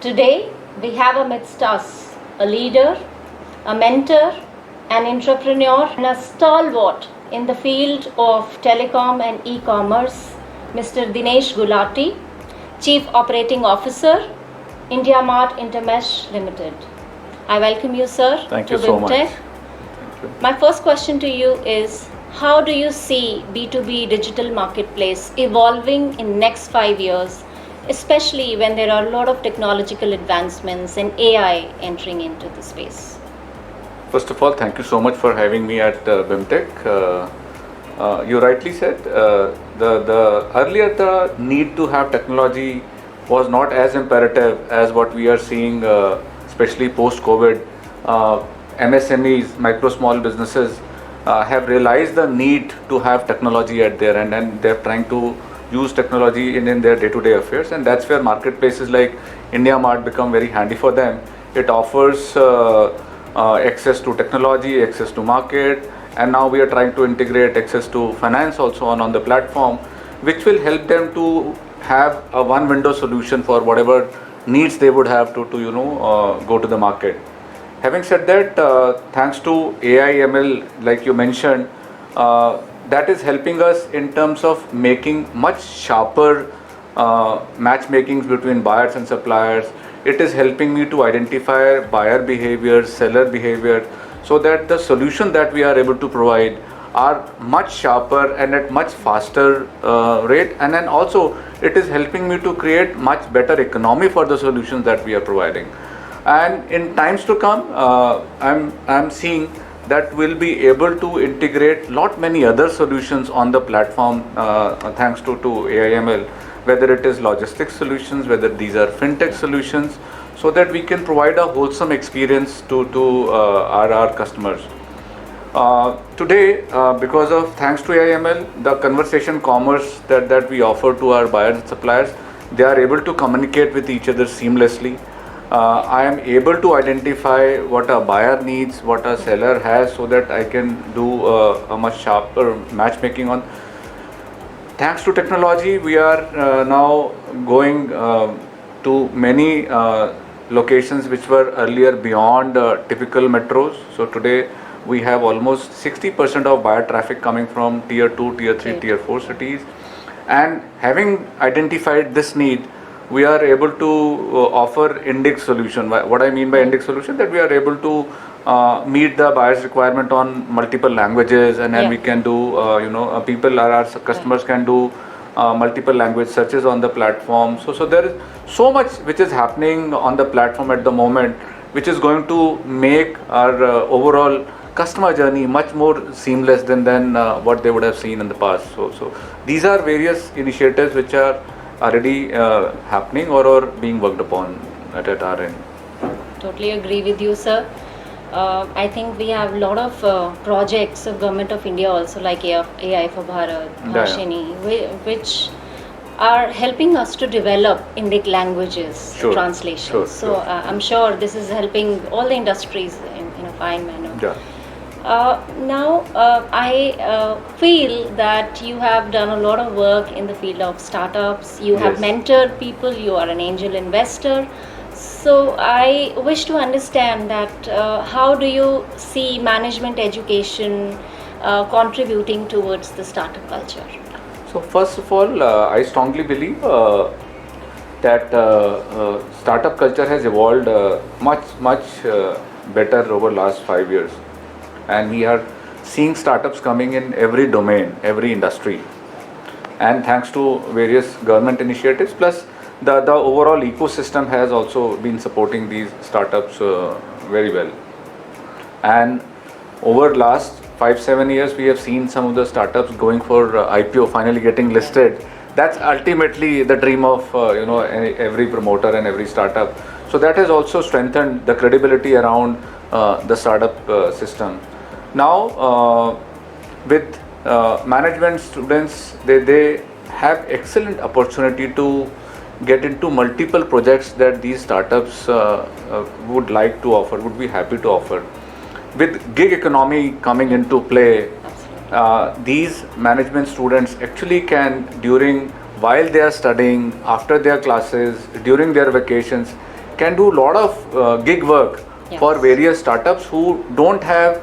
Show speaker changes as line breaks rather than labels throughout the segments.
Today, we have amidst us a leader, a mentor, an entrepreneur, and a stalwart in the field of telecom and e-commerce, Mr. Dinesh Gulati, Chief Operating Officer, IndiaMART InterMESH Limited. I welcome you, sir,
Thank
to
you so much.
BIMTECH.
Thank you.
My first question to you is, how do you see B2B digital marketplace evolving in next 5 years, especially when there are a lot of technological advancements and AI entering into the space?
First of all, thank you so much for having me at BIMTECH. You rightly said, the earlier the need to have technology was not as imperative as what we are seeing, especially post-COVID. MSMEs, micro small businesses, have realized the need to have technology at their end, and they're trying to use technology in their day-to-day affairs, and that's where marketplaces like IndiaMART become very handy for them. It offers access to technology, access to market, and now we are trying to integrate access to finance also on the platform, which will help them to have a one window solution for whatever needs they would have to go to the market. Having said that, thanks to AI ML, like you mentioned, that is helping us in terms of making much sharper matchmakings between buyers and suppliers. It is helping me to identify buyer behavior, seller behavior, so that the solution that we are able to provide are much sharper and at much faster rate. And then also it is helping me to create much better economy for the solutions that we are providing. And in times to come, I'm seeing that we'll be able to integrate lot many other solutions on the platform, thanks to AIML, whether it is logistics solutions, whether these are fintech solutions, so that we can provide a wholesome experience to our customers. Today, because of thanks to AIML, the conversation commerce that we offer to our buyers and suppliers, they are able to communicate with each other seamlessly. I am able to identify what a buyer needs, what a seller has, so that I can do a much sharper matchmaking on. Thanks to technology, we are now going to many locations which were earlier beyond typical metros. So today we have almost 60% of buyer traffic coming from tier 2, tier 3, tier 4 cities. And having identified this need, we are able to offer index solution. What I mean by index solution, that we are able to meet the buyer's requirement on multiple languages, and then we can do, our customers can do multiple language searches on the platform. So there is so much which is happening on the platform at the moment, which is going to make our overall customer journey much more seamless than what they would have seen in the past. So these are various initiatives which are already happening or being worked upon at our end.
Totally agree with you, sir. I think we have a lot of projects of Government of India also, like AI for Bharat, Bhashini, which are helping us to develop Indic languages translations. So I'm sure this is helping all the industries in a fine manner. Now, I feel that you have done a lot of work in the field of startups. You have mentored people. You are an angel investor. So I wish to understand that how do you see management education contributing towards the startup culture?
So first of all, I strongly believe that startup culture has evolved much better over last 5 years. And we are seeing startups coming in every domain, every industry. And thanks to various government initiatives, plus the overall ecosystem has also been supporting these startups very well. And over last 5-7 years, we have seen some of the startups going for IPO, finally getting listed. That's ultimately the dream of every promoter and every startup. So that has also strengthened the credibility around the startup system. Now, with management students, they have excellent opportunity to get into multiple projects that these startups would like to offer, would be happy to offer. With gig economy coming into play, these management students actually can, while they are studying, after their classes, during their vacations, can do a lot of gig work for
Yes.
various startups who don't have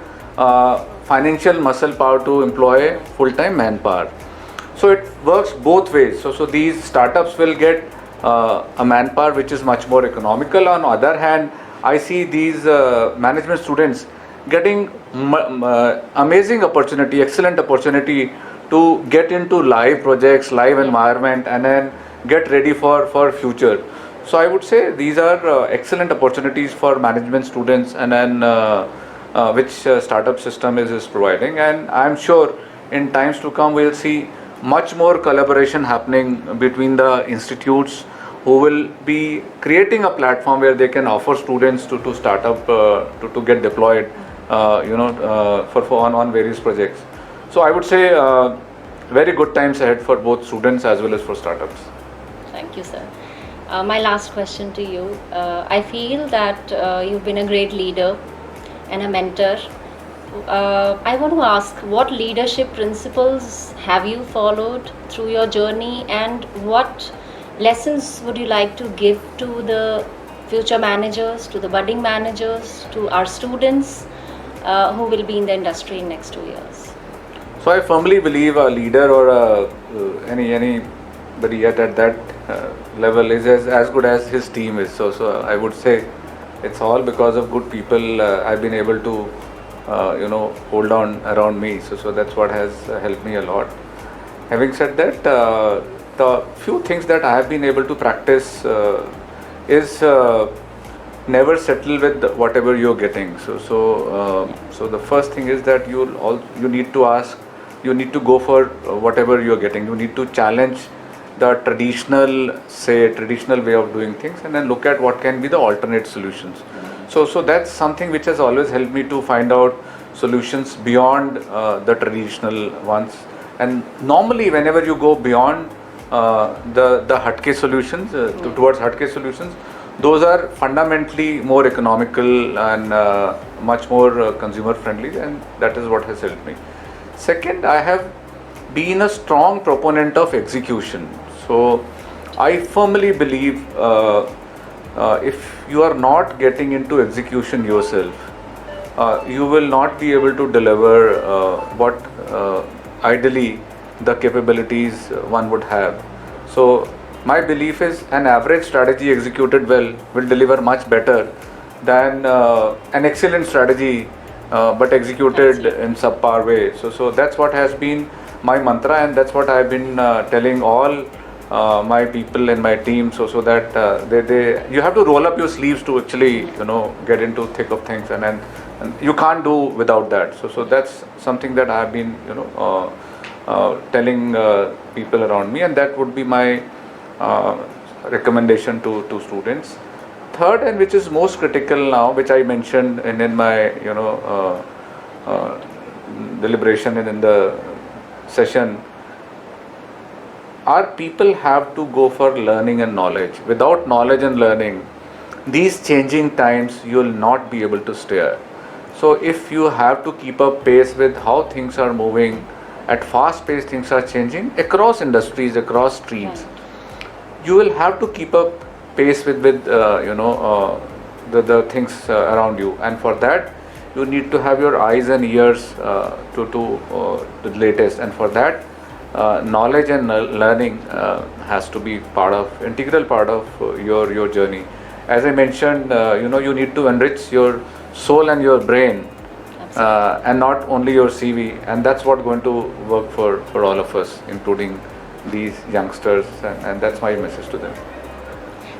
financial muscle power to employ full-time manpower. So it works both ways. So these startups will get a manpower which is much more economical. On the other hand, I see these management students getting amazing opportunity, excellent opportunity to get into live projects, live environment, and then get ready for future. So I would say these are excellent opportunities for management students, and then which startup system is providing. And I'm sure in times to come we'll see much more collaboration happening between the institutes who will be creating a platform where they can offer students to start up to get deployed for on various projects. So I would say very good times ahead for both students as well as for startups.
Thank you, sir. My last question to you. I feel that you've been a great leader and a mentor. I want to ask, what leadership principles have you followed through your journey, and what lessons would you like to give to the future managers, to the budding managers, to our students who will be in the industry in next 2 years?
So I firmly believe a leader or anybody at that level is as good as his team is. So I would say it's all because of good people I've been able to hold on around me. So that's what has helped me a lot. Having said that, the few things that I have been able to practice is never settle with whatever you're getting. So the first thing is that you need to ask, you need to go for whatever you're getting. You need to challenge the traditional way of doing things, and then look at what can be the alternate solutions. So that's something which has always helped me to find out solutions beyond the traditional ones. And normally whenever you go beyond the Hatke solutions towards Hatke solutions, those are fundamentally more economical and much more consumer friendly, and that is what has helped me. Second, I have been a strong proponent of execution. So I firmly believe if you are not getting into execution yourself, you will not be able to deliver what ideally the capabilities one would have. So my belief is an average strategy executed well will deliver much better than an excellent strategy but executed in subpar way. So that's what has been my mantra, and that's what I've been telling all my people in my team, so that you have to roll up your sleeves to actually get into thick of things, and you can't do without that. So that's something that I've been telling people around me, and that would be my recommendation to students. Third, and which is most critical now, which I mentioned in my deliberation and in the session, our people have to go for learning and knowledge. Without knowledge and learning, these changing times you will not be able to steer. So if you have to keep up pace with how things are moving, at fast pace things are changing across industries, across streams, you will have to keep up pace with the things around you, and for that you need to have your eyes and ears to the latest, and for that knowledge and learning has to be integral part of your journey. As I mentioned, you need to enrich your soul and your brain, and not only your CV, and that's what going to work for all of us, including these youngsters, and that's my message to them.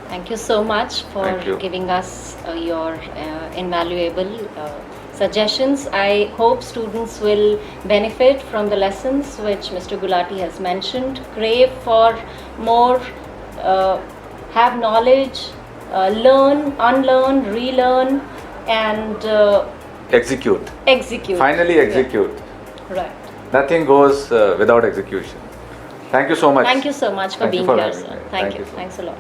Thank you so much for giving us your invaluable suggestions. I hope students will benefit from the lessons which Mr. Gulati has mentioned. Crave for more, have knowledge, learn, unlearn, relearn, and
execute. Finally execute.
Yeah. Right.
Nothing goes without execution. Thank you so much.
Thank you so much for being here, sir. Thank you.
So
Thanks a lot.